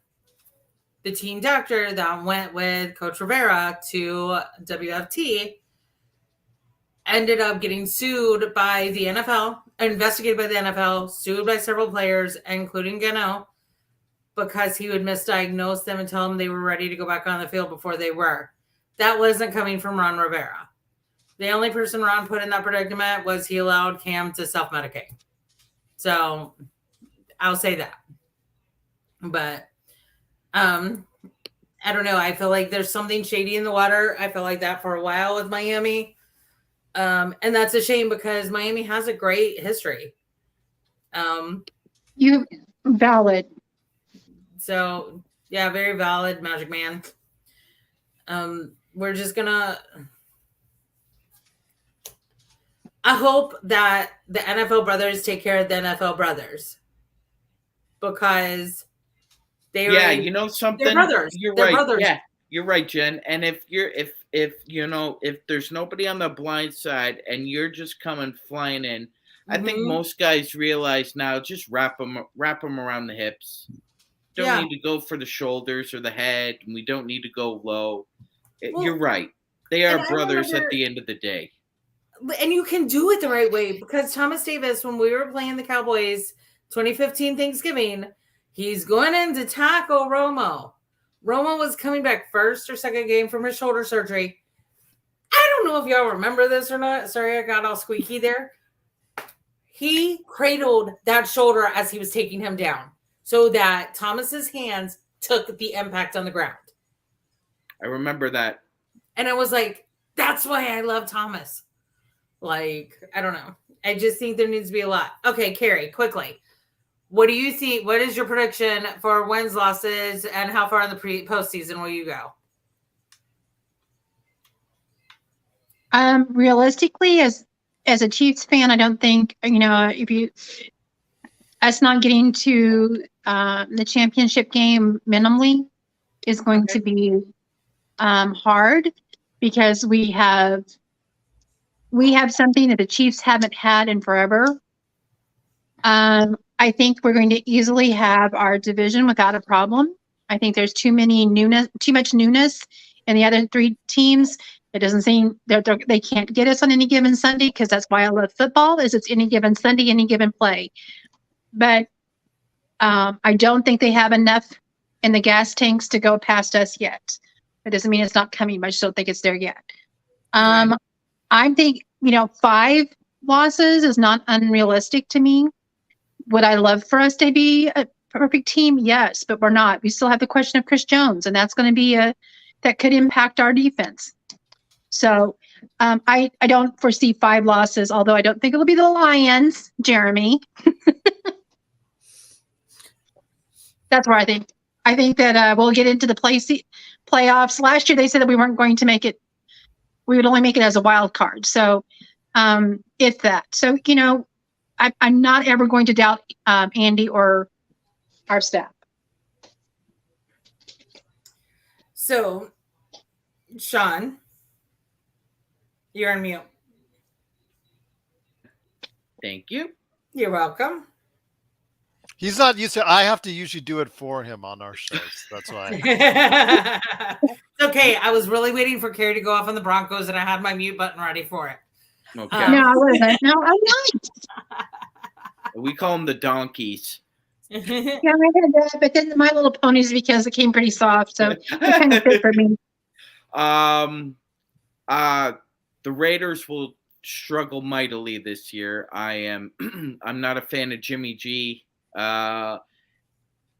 The Team Doctor that went with Coach Rivera to WFT ended up getting sued by the NFL, investigated by the NFL, sued by several players, including Gano, because he would misdiagnose them and tell them they were ready to go back on the field before they were. That wasn't coming from Ron Rivera. The only person Ron put in that predicament was he allowed Cam to self-medicate. So I'll say that. But I don't know. I feel like there's something shady in the water. I feel like that for a while with Miami. And that's a shame because Miami has a great history. You valid. So yeah, very valid, Magic Man. We're just gonna. I hope that the NFL brothers take care of the NFL brothers because they Yeah, are. you know something. They're brothers. You're They're right. brothers. Yeah, you're right, Jen. And if there's nobody on the blind side and you're just coming flying in, I think Mhm. most guys realize now just wrap them around the hips. Don't need to go for the shoulders or the head, and we don't need to go low. Well, you're right. They are and I brothers remember- at the end of the day. And you can do it the right way because Thomas Davis, when we were playing the Cowboys 2015 Thanksgiving, he's going in to tackle Romo. Romo was coming back first or second game from his shoulder surgery. I don't know if y'all remember this or not. Sorry, I got all squeaky there. He cradled that shoulder as he was taking him down so that Thomas's hands took the impact on the ground. I remember that. And I was like, that's why I love Thomas. Like, I don't know. I just think there needs to be a lot. Okay, Carrie, quickly. What do you think? What is your prediction for wins, losses, and how far in the postseason will you go? Realistically, as a Chiefs fan, I don't think, us not getting to the championship game minimally is going to be hard because we have we have something that the Chiefs haven't had in forever. I think we're going to easily have our division without a problem. I think there's too much newness in the other three teams. It doesn't seem they can't get us on any given Sunday, because that's why I love football, is it's any given Sunday, any given play. But I don't think they have enough in the gas tanks to go past us yet. It doesn't mean it's not coming, but I just don't think it's there yet. I think, 5 losses is not unrealistic to me. Would I love for us to be a perfect team? Yes, but we're not. We still have the question of Chris Jones, and that's going to be that could impact our defense. So I don't foresee 5 losses, although I don't think it'll be the Lions, Jeremy. That's where I think. I think that we'll get into the playoffs. Last year, they said that we weren't going to make it. We would only make it as a wild card. So if that. So, I'm not ever going to doubt Andy or our staff. So, Sean, you're on mute. Thank you. You're welcome. He's not used to. I have to usually do it for him on our shows. That's why. It's okay. I was really waiting for Carrie to go off on the Broncos, and I had my mute button ready for it. Okay. No, I wasn't. No, I'm not. We call them the donkeys. Yeah, I had that, but then My Little Ponies, because it came pretty soft, so it kind of fit for me. The Raiders will struggle mightily this year. I'm not a fan of Jimmy G. By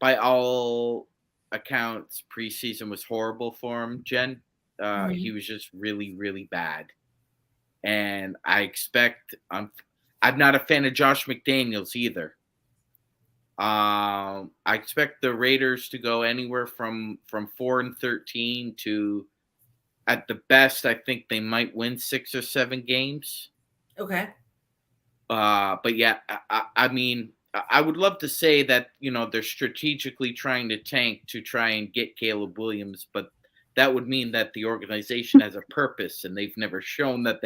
all accounts, preseason was horrible for him, Jen. He was just really, really bad. And I expect I'm not a fan of Josh McDaniels either. I expect the Raiders to go anywhere from 4-13 to, at the best, I think they might win 6 or 7 games. Okay. But yeah, I mean, I would love to say that, they're strategically trying to tank to try and get Caleb Williams, but that would mean that the organization has a purpose, and they've never shown that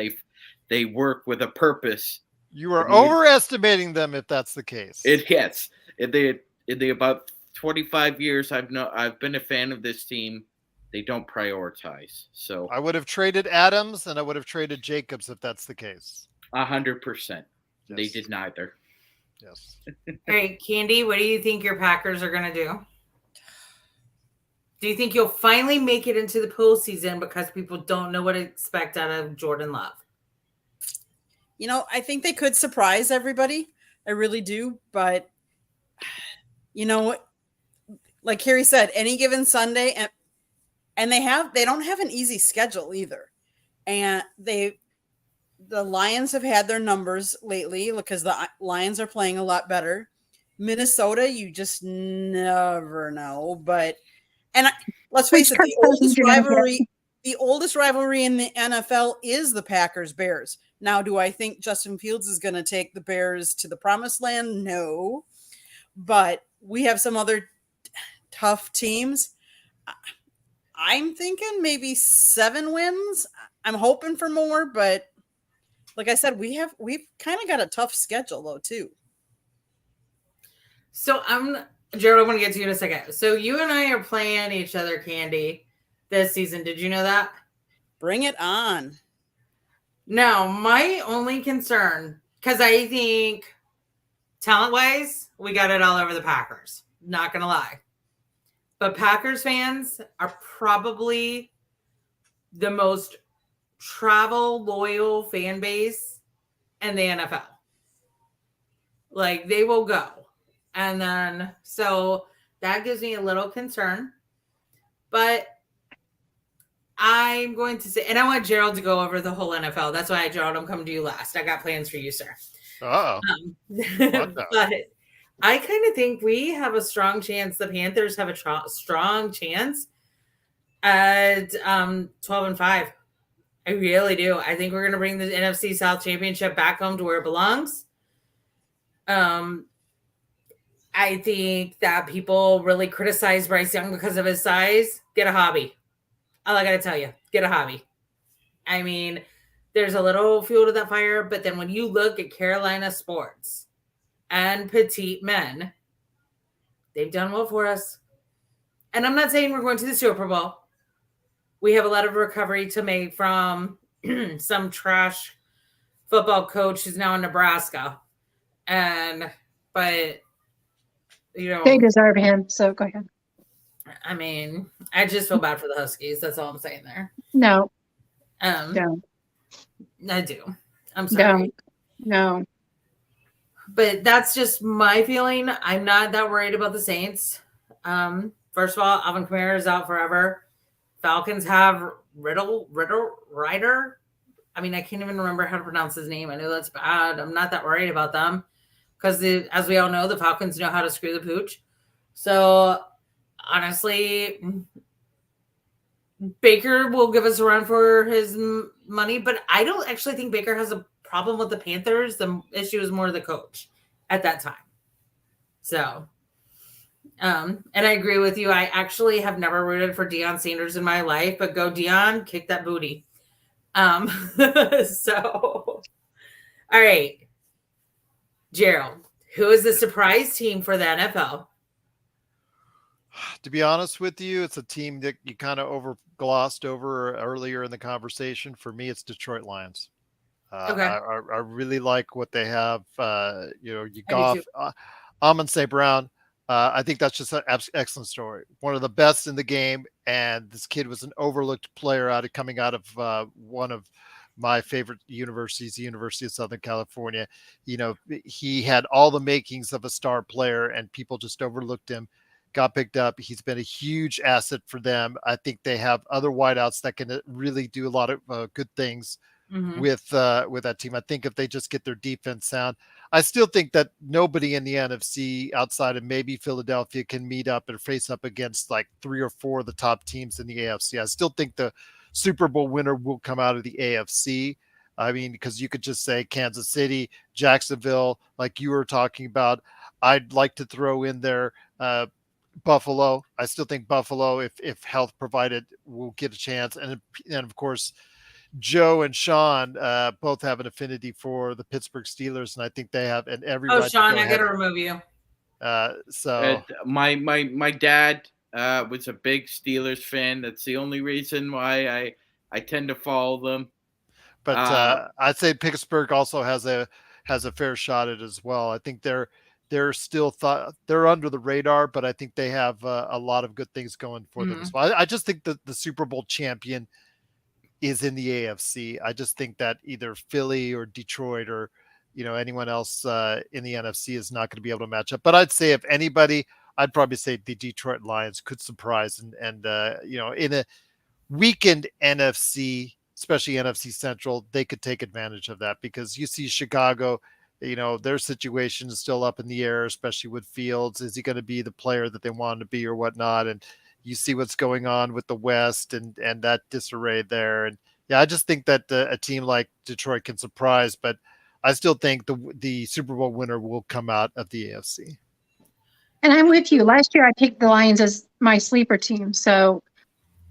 they work with a purpose. You are overestimating them if that's the case. In the about 25 years I've been a fan of this team, they don't prioritize. So I would have traded Adams and I would have traded Jacobs if that's the case. 100%. Yes. They did neither. Yes. All right, Candy, what do you think your Packers are going to do? Do you think you'll finally make it into the postseason because people don't know what to expect out of Jordan Love? I think they could surprise everybody. I really do. But, like Carrie said, any given Sunday, and they don't have an easy schedule either. And the Lions have had their numbers lately because the Lions are playing a lot better. Minnesota, you just never know. But let's face it, the oldest rivalry in the NFL is the Packers-Bears. Now, do I think Justin Fields is going to take the Bears to the promised land? No. But we have some other tough teams. I'm thinking maybe 7 wins. I'm hoping for more, but like I said, we've kind of got a tough schedule though too. So Gerald, I want to get to you in a second. So you and I are playing each other, Candy, this season. Did you know that? Bring it on. Now, my only concern, because I think talent-wise, we got it all over the Packers. Not going to lie. But Packers fans are probably the most travel loyal fan base in the NFL. Like, they will go. And then, so that gives me a little concern. But I'm going to say, and I want Gerald to go over the whole NFL. That's why, Gerald, I'm coming to you last. I got plans for you, sir. Oh. But I kind of think we have a strong chance. The Panthers have a strong chance at 12-5. I really do. I think we're going to bring the NFC South Championship back home to where it belongs. I think that people really criticize Bryce Young because of his size. Get a hobby. All I got to tell you, get a hobby. I mean, there's a little fuel to that fire. But then when you look at Carolina sports and petite men, they've done well for us. And I'm not saying we're going to the Super Bowl. We have a lot of recovery to make from some trash football coach who's now in Nebraska. But They deserve him. So go ahead. I mean, I just feel bad for the Huskies. That's all I'm saying there. No, Don't. I do. I'm sorry. don't. No. But that's just my feeling. I'm not that worried about the Saints. First of all, Alvin Kamara is out forever. Falcons have Ryder. I mean, I can't even remember how to pronounce his name. I know that's bad. I'm not that worried about them because, as we all know, the Falcons know how to screw the pooch. So, honestly, Baker will give us a run for his money, but I don't actually think Baker has a problem with the Panthers. The issue is more the coach at that time. So, and I agree with you. I actually have never rooted for Deion Sanders in my life, but go Deion, kick that booty. So, all right, Gerald, who is the surprise team for the NFL? To be honest with you, it's a team that you kind of glossed over earlier in the conversation. For me, it's Detroit Lions. Okay. I really like what they have. You do Goff, too. Amon St. Brown. I think that's just an excellent story. One of the best in the game. And this kid was an overlooked player coming out of one of my favorite universities, the University of Southern California. He had all the makings of a star player and people just overlooked him, got picked up. He's been a huge asset for them. I think they have other wideouts that can really do a lot of good things with that team. I think if they just get their defense sound, I still think that nobody in the NFC outside of maybe Philadelphia can meet up and face up against like 3 or 4 of the top teams in the AFC. I still think the Super Bowl winner will come out of the AFC. I mean, because you could just say Kansas City, Jacksonville, like you were talking about. I'd like to throw in there Buffalo. I still think Buffalo, if health provided, will get a chance. And of course, Joe and Sean both have an affinity for the Pittsburgh Steelers, and I think they have an every right Sean, to go I got to ahead. remove you. So my dad was a big Steelers fan. That's the only reason why I tend to follow them. But I'd say Pittsburgh also has a fair shot at it as well. I think they're still they're under the radar, but I think they have a lot of good things going for them as well. I just think that the Super Bowl champion is in the AFC. I just think that either Philly or Detroit or anyone else in the NFC is not going to be able to match up. But I'd say if anybody, I'd probably say the Detroit Lions could surprise and in a weakened NFC, especially NFC Central, they could take advantage of that because you see Chicago, their situation is still up in the air, especially with Fields. Is he going to be the player that they want him to be or whatnot? And you see what's going on with the West and that disarray there. And yeah, I just think that a team like Detroit can surprise, but I still think the Super Bowl winner will come out of the AFC. And I'm with you. Last year, I picked the Lions as my sleeper team. So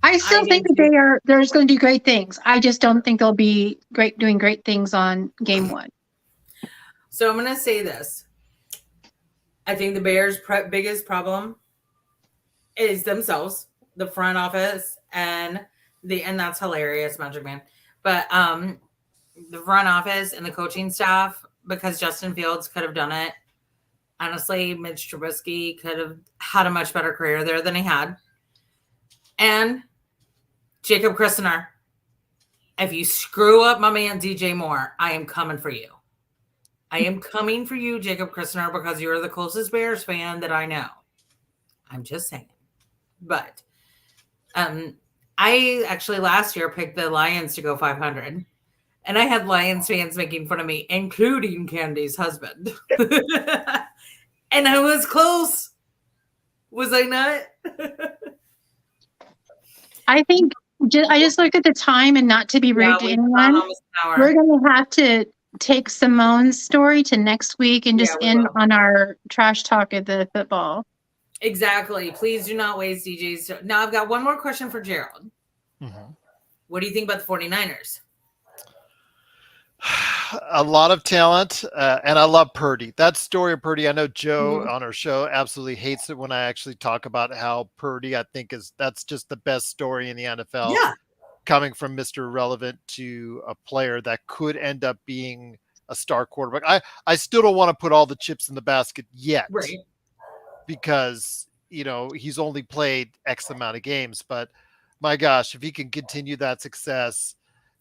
I still think that they're going to do great things. I just don't think they'll be doing great things on game one. So I'm going to say this. I think the Bears' biggest problem is themselves, the front office, and that's hilarious, Magic Man. But the front office and the coaching staff, because Justin Fields could have done it. Honestly, Mitch Trubisky could have had a much better career there than he had. And Jacob Christner, if you screw up my man DJ Moore, I am coming for you. I am coming for you, Jacob Christner, because you're the closest Bears fan that I know. I'm just saying. But I actually last year picked the Lions to go 500. And I had Lions fans making fun of me, including Candy's husband. And I was close. Was I not? I think I just looked at the time and not to be rude to anyone. We're going to have to take Simone's story to next week and just end on our trash talk of the football. Exactly. Please do not waste DJ's. Now, I've got one more question for Gerald. Mm-hmm. What do you think about the 49ers? a lot of talent, and I love Purdy. That story of Purdy, I know Joe on our show absolutely hates it when I actually talk about how Purdy, I think that's just the best story in the NFL, Yeah. coming from Mr. Irrelevant to a player that could end up being a star quarterback. I still don't want to put all the chips in the basket yet, Right. because he's only played X amount of games, but my gosh, if he can continue that success,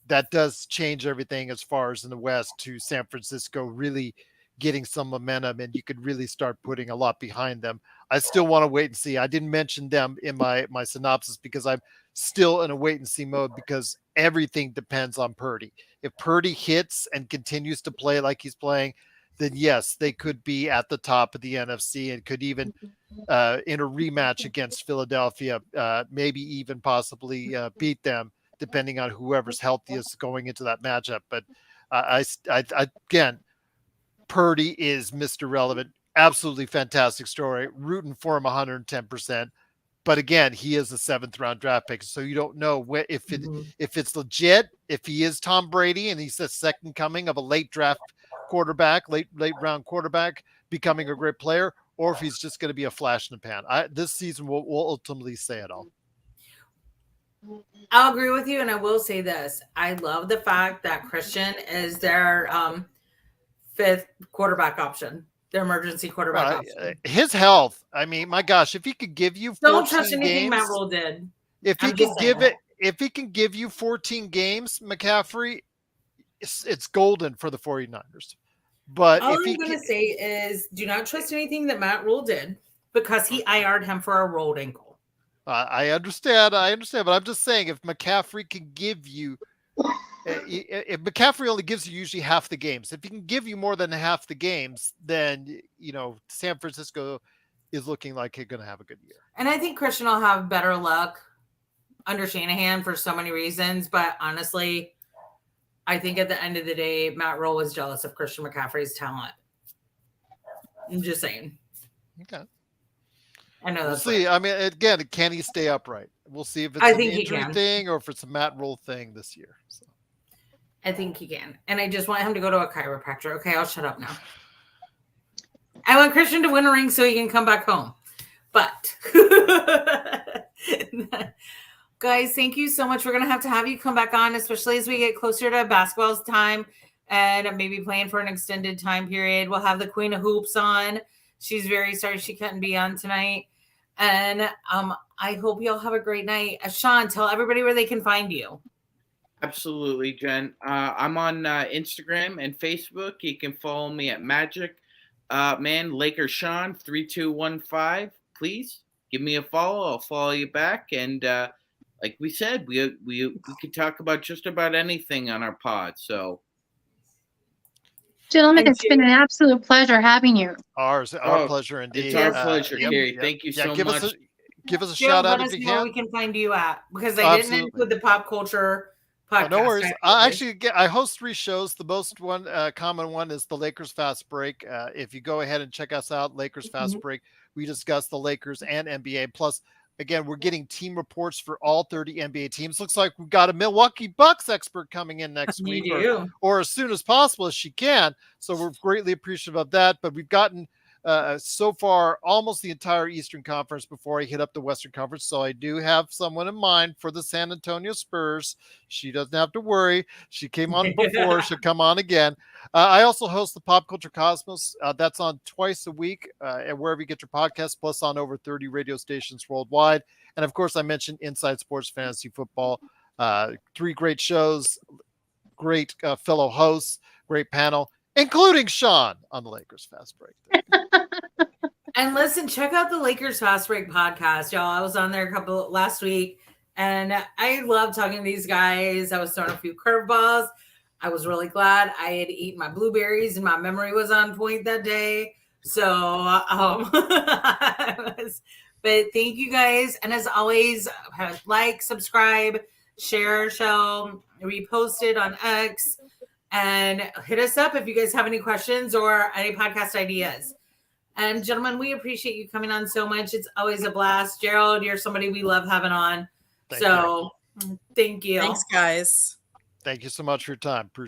that does change everything as far as in the West to San Francisco really getting some momentum, and you could really start putting a lot behind them. I still want to wait and see. I didn't mention them in my synopsis because I'm still in a wait and see mode, because everything depends on Purdy. If Purdy hits and continues to play like he's playing, then yes, they could be at the top of the NFC and could even in a rematch against Philadelphia, maybe even possibly beat them, depending on whoever's healthiest going into that matchup. But again, Purdy is Mr. Relevant. Absolutely fantastic story. Rooting for him 110%. But again, he is a 7th-round draft pick, so you don't know if it's legit, if he is Tom Brady and he's the second coming of a late draft quarterback, late round quarterback, becoming a great player, or if he's just going to be a flash in the pan. This season will ultimately say it all. I'll agree with you, and I will say this. I love the fact that Christian is their 5th quarterback option, their emergency quarterback option. His health, I mean, my gosh, if he could give you 14 Don't trust anything games, Matt Rule did. If he can give you 14 games, McCaffrey, it's golden for the 49ers. But all I'm going to say is, do not trust anything that Matt Rule did, because he IR'd him for a rolled ankle. I understand, but I'm just saying, if McCaffrey can give you, if McCaffrey only gives you usually half the games, if he can give you more than half the games, then San Francisco is looking like he's going to have a good year. And I think Christian will have better luck under Shanahan for so many reasons, but honestly, I think at the end of the day, Matt Rule was jealous of Christian McCaffrey's talent. I'm just saying. Okay. I know that's we'll see. I mean, again, can he stay upright? We'll see if it's an injury thing or if it's a Matt Rule thing this year. So. I think he can. And I just want him to go to a chiropractor. Okay, I'll shut up now. I want Christian to win a ring so he can come back home. But guys, thank you so much. We're going to have you come back on, especially as we get closer to basketball's time and maybe playing for an extended time period. We'll have the Queen of Hoops on. She's very sorry she couldn't be on tonight. And I hope you all have a great night. Sean, tell everybody where they can find you. Absolutely, Jen. I'm on Instagram and Facebook. You can follow me at Magic Lakers Sean 3215. Please give me a follow. I'll follow you back. And like we said, we could talk about just about anything on our pod. So, gentlemen, it's been an absolute pleasure having you. Our pleasure indeed. It's our pleasure, Carrie. Thank you so much. Give us a shout out if you can. Where we can find you at, because I didn't include the pop culture podcast. No worries. I host 3 shows. The most common one is the Lakers Fast Break. If you go ahead and check us out, Lakers Fast Break, we discuss the Lakers and NBA. Plus, again, we're getting team reports for all 30 NBA teams. Looks like we've got a Milwaukee Bucks expert coming in next week, or as soon as possible as she can. So we're greatly appreciative of that. But we've gotten so far almost the entire Eastern Conference before I hit up the Western Conference. So I do have someone in mind for the San Antonio Spurs. She doesn't have to worry. She came on before. She'll come on again. I also host the Pop Culture Cosmos. That's on twice a week and wherever you get your podcasts, plus on over 30 radio stations worldwide. And of course, I mentioned Inside Sports Fantasy Football. 3 great shows, great fellow hosts, great panel, including Sean on the Lakers Fast Break. And listen, check out the Lakers Fast Break podcast, y'all. I was on there last week, and I love talking to these guys. I was throwing a few curveballs. I was really glad I had eaten my blueberries, and my memory was on point that day. So, but thank you guys. And as always, like, subscribe, share our show, repost it on X, and hit us up if you guys have any questions or any podcast ideas. And gentlemen, we appreciate you coming on so much. It's always a blast. Gerald, you're somebody we love having on. Thank you. Thank you. Thanks, guys. Thank you so much for your time. Appreciate